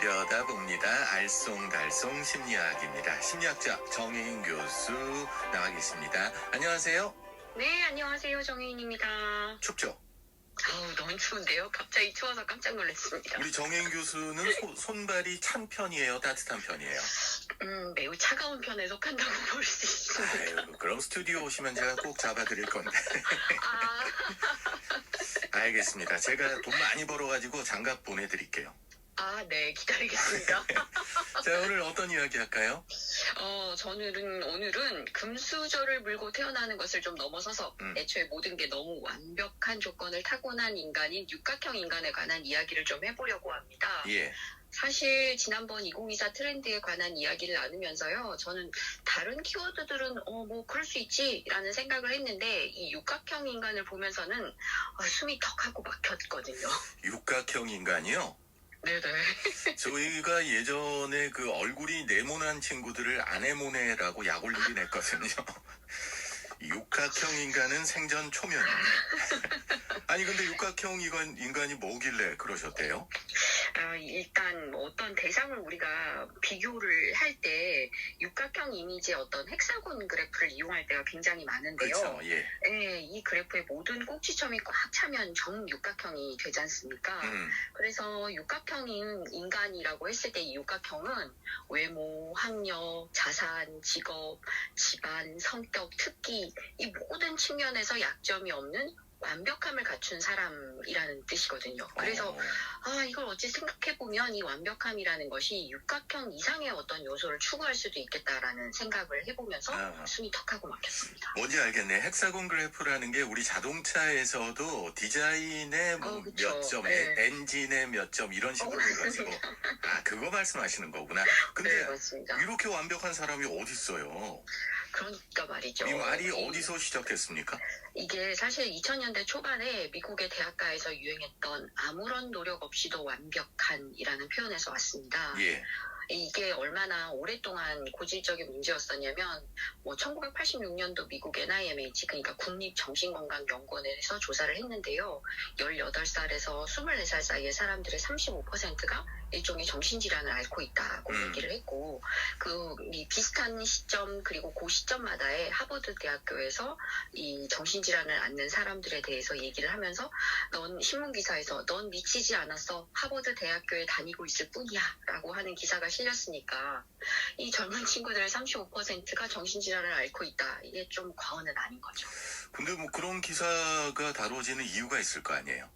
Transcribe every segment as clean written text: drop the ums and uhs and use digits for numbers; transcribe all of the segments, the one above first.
들여다봅니다. 알쏭달쏭 심리학입니다. 심리학자 정혜인 교수 나와 계십니다. 안녕하세요. 네, 안녕하세요. 정혜인입니다. 춥죠? 너무 추운데요? 갑자기 추워서 깜짝 놀랐습니다. 우리 정혜인 교수는 손발이 찬 편이에요? 따뜻한 편이에요? 매우 차가운 편에 속한다고 볼 수 있습니다. 아유, 그럼 스튜디오 오시면 제가 꼭 잡아드릴 건데. 아, 알겠습니다. 제가 돈 많이 벌어가지고 장갑 보내드릴게요. 네, 기다리겠습니다. 자, 오늘 어떤 이야기 할까요? 오늘은 금수저를 물고 태어나는 것을 좀 넘어서서 애초에 모든 게 너무 완벽한 조건을 타고난 인간인 육각형 인간에 관한 이야기를 좀 해보려고 합니다. 예. 사실 지난번 2024 트렌드에 관한 이야기를 나누면서요. 저는 다른 키워드들은 뭐 그럴 수 있지라는 생각을 했는데 이 육각형 인간을 보면서는 숨이 턱하고 막혔거든요. 육각형 인간이요? 네네. 저희가 예전에 그 얼굴이 네모난 친구들을 아네모네라고 약올리긴 했거든요. 육각형 인간은 생전 초면입니다. 아니 근데 육각형 인간이 뭐길래 그러셨대요? 일단 어떤 대상을 우리가 비교를 할 때 육각형 이미지의 어떤 헥사곤 그래프를 이용할 때가 굉장히 많은데요. 그렇죠. 예. 네, 이 그래프의 모든 꼭지점이 꽉 차면 정육각형이 되지 않습니까? 그래서 육각형인 인간이라고 했을 때 이 육각형은 외모, 학력, 자산, 직업, 집안, 성격, 특기 이 모든 측면에서 약점이 없는 완벽함을 갖춘 사람이라는 뜻이거든요. 그래서 이걸 어찌 생각해보면 이 완벽함이라는 것이 육각형 이상의 어떤 요소를 추구할 수도 있겠다라는 생각을 해보면서 숨이 턱하고 막혔습니다. 뭔지 알겠네. 헥사곤 그래프라는 게 우리 자동차에서도 디자인의 몇 점, 네. 엔진의 몇 점 이런 식으로 해가지고 그거 말씀하시는 거구나. 근데 네, 맞습니다. 이렇게 완벽한 사람이 어디 있어요? 그러니까 말이죠. 이 말이 어디서 시작됐습니까? 이게 사실 2000년대 초반에 미국의 대학가에서 유행했던 아무런 노력 없이도 완벽한이라는 표현에서 왔습니다. 예. 이게 얼마나 오랫동안 고질적인 문제였었냐면 1986년도 미국 NIMH 그러니까 국립정신건강연구원에서 조사를 했는데요. 18살에서 24살 사이의 사람들의 35%가 일종의 정신질환을 앓고 있다고 얘기를 했고 이 비슷한 시점 그리고 그 시점마다의 하버드 대학교에서 이 정신질환을 앓는 사람들에 대해서 얘기를 하면서 넌 신문기사에서 넌 미치지 않았어 하버드 대학교에 다니고 있을 뿐이야 라고 하는 기사가 실렸으니까 이 젊은 친구들의 35%가 정신질환을 앓고 있다. 이게 좀 과언은 아닌 거죠. 근데 그런 기사가 다뤄지는 이유가 있을 거 아니에요?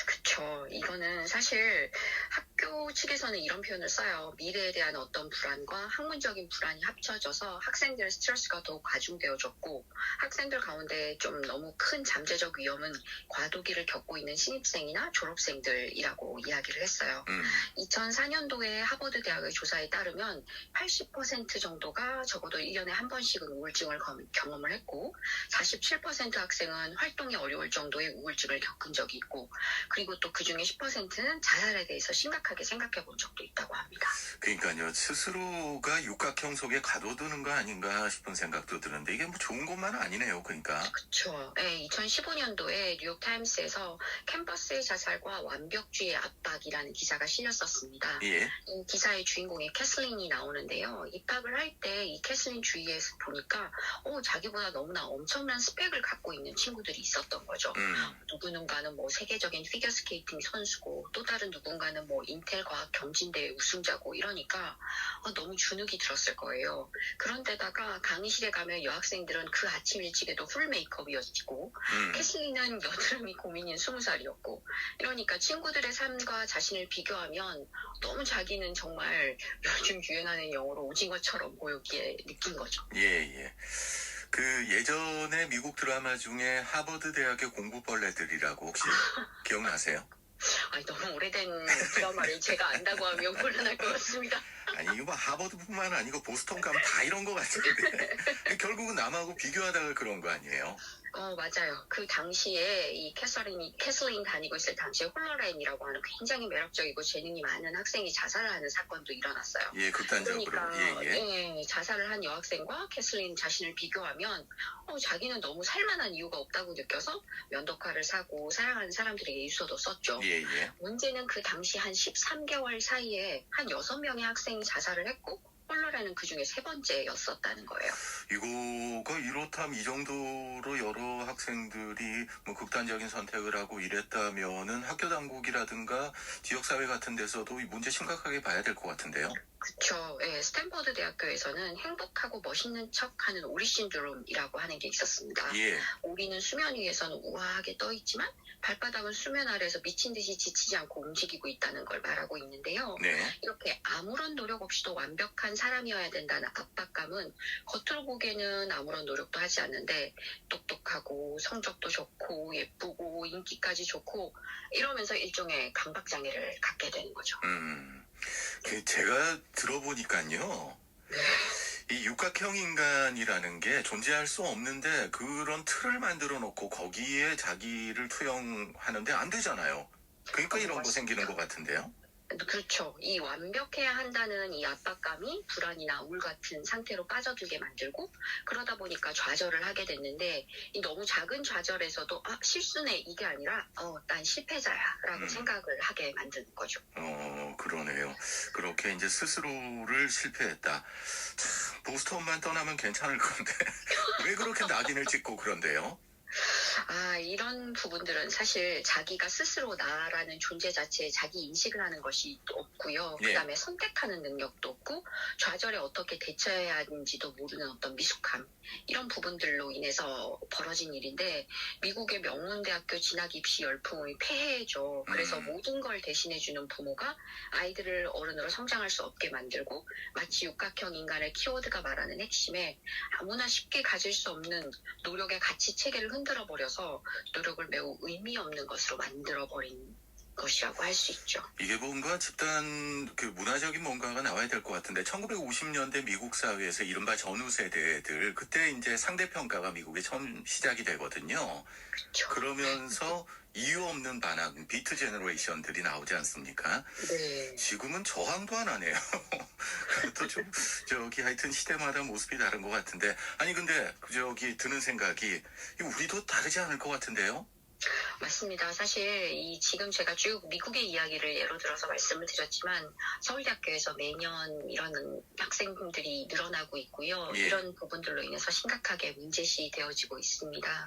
그쵸. 이거는 사실 학교 측에서는 이런 표현을 써요. 미래에 대한 어떤 불안과 학문적인 불안이 합쳐져서 학생들의 스트레스가 더욱 가중되어졌고 학생들 가운데 좀 너무 큰 잠재적 위험은 과도기를 겪고 있는 신입생이나 졸업생들이라고 이야기를 했어요. 2004년도에 하버드 대학의 조사에 따르면 80% 정도가 적어도 1년에 한 번씩은 우울증을 경험을 했고 47% 학생은 활동이 어려울 정도의 우울증을 겪은 적이 있고 그리고 또 그중에 10%는 자살에 대해서 심각하게 생각해 본 적도 있다고 합니다. 그러니까요. 스스로가 육각형 속에 가둬두는 거 아닌가 싶은 생각도 드는데 이게 좋은 것만은 아니네요. 그러니까. 그렇죠. 네, 2015년도에 뉴욕타임스에서 캠퍼스의 자살과 완벽주의 압박이라는 기사가 실렸었습니다. 예. 이 기사의 주인공의 캐슬린이 나오는데요. 입학을 할 때 이 캐슬린 주위에서 보니까 자기보다 너무나 엄청난 스펙을 갖고 있는 친구들이 있었던 거죠. 누구는가는 세계적인 피겨스케이팅 선수고 또 다른 누군가는 인텔 과학 경진대회 우승자고 이러니까 너무 주눅이 들었을 거예요. 그런데다가 강의실에 가면 여학생들은 그 아침 일찍에도 풀 메이크업이었고 캐슬린은 여드름이 고민인 20살이었고 이러니까 친구들의 삶과 자신을 비교하면 너무 자기는 정말 요즘 유행하는 영어로 오징어처럼 보이기에 느낀 거죠. 예. 그 예전에 미국 드라마 중에 하버드 대학의 공부벌레들이라고 혹시 기억나세요? 너무 오래된 드라마를 제가 안다고 하면 곤란할 것 같습니다. 아니 이거 하버드뿐만 아니고 보스턴 가면 다 이런 거 같은데 결국은 남하고 비교하다가 그런 거 아니에요? 맞아요. 그 당시에 이 캐슬린 다니고 있을 당시에 홀로렌이라고 하는 굉장히 매력적이고 재능이 많은 학생이 자살을 하는 사건도 일어났어요. 예, 극단적으로. 그러니까 예. 자살을 한 여학생과 캐슬린 자신을 비교하면 자기는 너무 살만한 이유가 없다고 느껴서 면도칼을 사고 사랑하는 사람들에게 일서도 썼죠. 예. 문제는 그 당시 한 13개월 사이에 한 6명의 학생이 자살을 했고 홀로렌은 그 중에 3번째였었다는 거예요. 이거가 이렇다면 이 정도로 여러 학생들이 뭐 극단적인 선택을 하고 이랬다면은 학교 당국이라든가 지역사회 같은 데서도 이 문제 심각하게 봐야 될 것 같은데요. 그렇죠. 예, 스탠퍼드 대학교에서는 행복하고 멋있는 척하는 오리 신드롬이라고 하는 게 있었습니다. 예. 오리는 수면 위에서는 우아하게 떠 있지만 발바닥은 수면 아래에서 미친 듯이 지치지 않고 움직이고 있다는 걸 말하고 있는데요. 네. 이렇게 아무런 노력 없이도 완벽한 사람이어야 된다는 압박감은 겉으로 보기에는 아무런 노력도 하지 않는데 똑똑하고 성적도 좋고 예쁘고 인기까지 좋고 이러면서 일종의 강박장애를 갖게 되는 거죠. 제가 들어보니까요. 이 육각형 인간이라는 게 존재할 수 없는데 그런 틀을 만들어 놓고 거기에 자기를 투영하는데 안 되잖아요. 그러니까 이런 거 생기는 것 같은데요. 그렇죠. 이 완벽해야 한다는 이 압박감이 불안이나 우울 같은 상태로 빠져들게 만들고 그러다 보니까 좌절을 하게 됐는데 이 너무 작은 좌절에서도 실수네 이게 아니라 난 실패자야 라고 생각을 하게 만드는 거죠. 그러네요. 그렇게 이제 스스로를 실패했다. 참, 보스턴만 떠나면 괜찮을 건데 왜 그렇게 낙인을 찍고 그런데요? 이런 부분들은 사실 자기가 스스로 나라는 존재 자체에 자기 인식을 하는 것이 없고요. 예. 그다음에 선택하는 능력도 없고 좌절에 어떻게 대처해야 하는지도 모르는 어떤 미숙함 이런 부분들로 인해서 벌어진 일인데 미국의 명문대학교 진학 입시 열풍의 폐해죠. 그래서 모든 걸 대신해주는 부모가 아이들을 어른으로 성장할 수 없게 만들고 마치 육각형 인간의 키워드가 말하는 핵심에 아무나 쉽게 가질 수 없는 노력의 가치 체계를 흔들어 버려서 노력을 매우 의미 없는 것으로 만들어 버린 것이라고 할 수 있죠. 이게 뭔가 집단 문화적인 뭔가가 나와야 될 것 같은데 1950년대 미국 사회에서 이른바 전후 세대들 그때 이제 상대평가가 미국에 처음 시작이 되거든요. 그렇죠. 그러면서 이유 없는 반항, 비트 제너레이션들이 나오지 않습니까? 네. 지금은 저항도 안 하네요. 또 좀 하여튼 시대마다 모습이 다른 것 같은데 아니 근데 드는 생각이 우리도 다르지 않을 것 같은데요? 맞습니다. 사실 지금 제가 쭉 미국의 이야기를 예로 들어서 말씀을 드렸지만 서울대학교에서 매년 이런 학생들이 늘어나고 있고요. 예. 이런 부분들로 인해서 심각하게 문제시 되어지고 있습니다.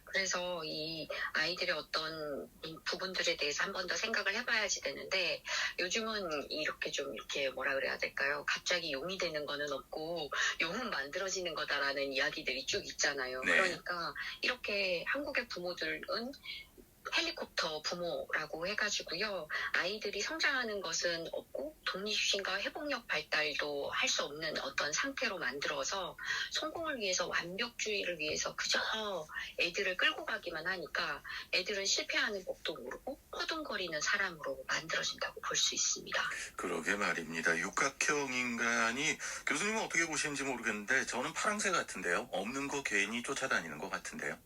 그래서 이 아이들의 어떤 부분들에 대해서 한 번 더 생각을 해봐야지 되는데 요즘은 이렇게 뭐라 그래야 될까요? 갑자기 용이 되는 거는 없고 용은 만들어지는 거다라는 이야기들이 쭉 있잖아요. 네. 그러니까 이렇게 한국의 부모들은 헬리콥터 부모라고 해가지고요. 아이들이 성장하는 것은 없고 독립심과 회복력 발달도 할 수 없는 어떤 상태로 만들어서 성공을 위해서 완벽주의를 위해서 그저 애들을 끌고 가기만 하니까 애들은 실패하는 법도 모르고 허둥거리는 사람으로 만들어진다고 볼 수 있습니다. 그러게 말입니다. 육각형 인간이 교수님은 어떻게 보시는지 모르겠는데 저는 파랑새 같은데요. 없는 거 괜히 쫓아다니는 것 같은데요.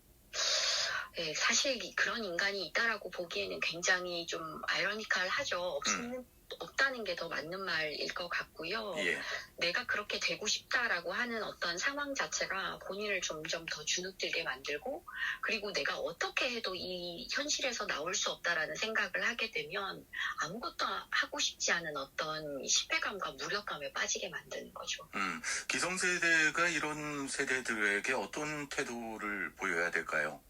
네, 사실 그런 인간이 있다라고 보기에는 굉장히 좀 아이러니컬하죠. 없다는 게 더 맞는 말일 것 같고요. 예. 내가 그렇게 되고 싶다라고 하는 어떤 상황 자체가 본인을 점점 더 주눅들게 만들고 그리고 내가 어떻게 해도 이 현실에서 나올 수 없다라는 생각을 하게 되면 아무것도 하고 싶지 않은 어떤 실패감과 무력감에 빠지게 만드는 거죠. 기성세대가 이런 세대들에게 어떤 태도를 보여야 될까요?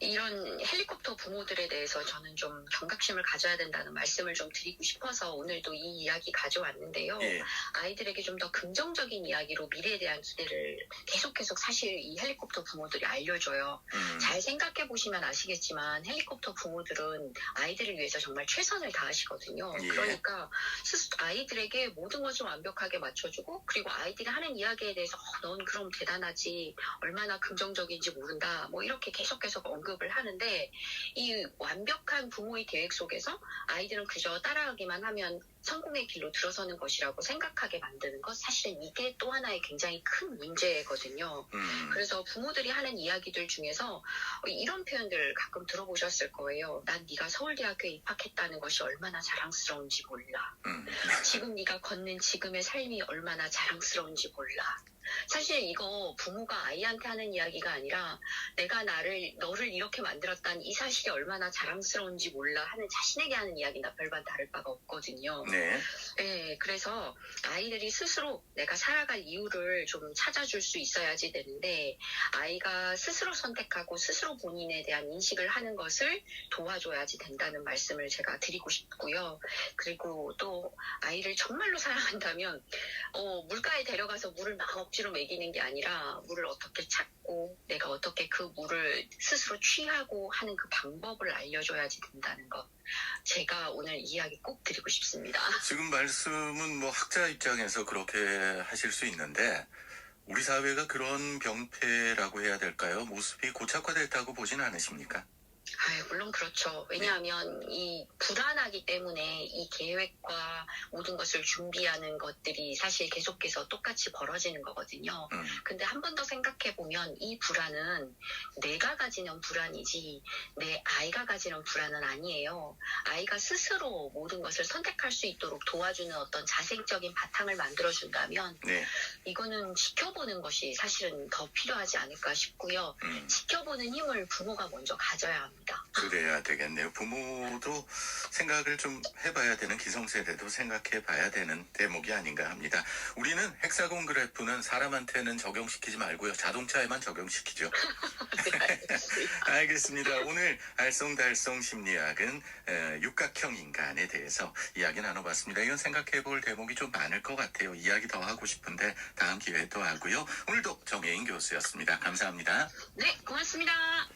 이런 헬리콥터 부모들에 대해서 저는 좀 경각심을 가져야 된다는 말씀을 좀 드리고 싶어서 오늘도 이 이야기 가져왔는데요. 예. 아이들에게 좀 더 긍정적인 이야기로 미래에 대한 기대를 계속 사실 이 헬리콥터 부모들이 알려줘요. 잘 생각해 보시면 아시겠지만 헬리콥터 부모들은 아이들을 위해서 정말 최선을 다하시거든요. 예. 그러니까 아이들에게 모든 것을 완벽하게 맞춰주고 그리고 아이들이 하는 이야기에 대해서 넌 그럼 대단하지 얼마나 긍정적인지 모른다 뭐 이렇게 계속해서 언급을 하는데 이 완벽한 부모의 계획 속에서 아이들은 그저 따라가기만 하면 성공의 길로 들어서는 것이라고 생각하게 만드는 것, 사실은 이게 또 하나의 굉장히 큰 문제거든요. 그래서 부모들이 하는 이야기들 중에서 이런 표현들 가끔 들어보셨을 거예요. 난 네가 서울대학교에 입학했다는 것이 얼마나 자랑스러운지 몰라. 지금 네가 걷는 지금의 삶이 얼마나 자랑스러운지 몰라. 사실 이거 부모가 아이한테 하는 이야기가 아니라 내가 너를 이렇게 만들었다는 이 사실이 얼마나 자랑스러운지 몰라 하는 자신에게 하는 이야기나 별반 다를 바가 없거든요. 네. 네, 그래서 아이들이 스스로 내가 살아갈 이유를 좀 찾아줄 수 있어야지 되는데 아이가 스스로 선택하고 스스로 본인에 대한 인식을 하는 것을 도와줘야지 된다는 말씀을 제가 드리고 싶고요. 그리고 또 아이를 정말로 사랑한다면 물가에 데려가서 물을 막 억지로 먹이는 게 아니라 물을 어떻게 찾고 내가 어떻게 그 물을 스스로 취하고 하는 그 방법을 알려줘야지 된다는 것. 제가 오늘 이야기 꼭 드리고 싶습니다. 지금 말씀은 뭐 학자 입장에서 그렇게 하실 수 있는데 우리 사회가 그런 병폐라고 해야 될까요? 모습이 고착화됐다고 보진 않으십니까? 물론 그렇죠. 왜냐하면 이 불안하기 때문에 이 계획과 모든 것을 준비하는 것들이 사실 계속해서 똑같이 벌어지는 거거든요. 근데 한 번 더 생각해 보면 이 불안은 내가 가지는 불안이지 내 아이가 가지는 불안은 아니에요. 아이가 스스로 모든 것을 선택할 수 있도록 도와주는 어떤 자생적인 바탕을 만들어준다면 네. 이거는 지켜보는 것이 사실은 더 필요하지 않을까 싶고요. 지켜보는 힘을 부모가 먼저 가져야 합니다. 그래야 되겠네요. 부모도 생각을 좀 해봐야 되는, 기성세대도 생각해봐야 되는 대목이 아닌가 합니다. 우리는 헥사곤 그래프는 사람한테는 적용시키지 말고요. 자동차에만 적용시키죠. 네, 알겠습니다. 알겠습니다. 오늘 알쏭달쏭 심리학은 육각형 인간에 대해서 이야기 나눠봤습니다. 이건 생각해볼 대목이 좀 많을 것 같아요. 이야기 더 하고 싶은데 다음 기회에 또 하고요. 오늘도 정혜인 교수였습니다. 감사합니다. 네, 고맙습니다.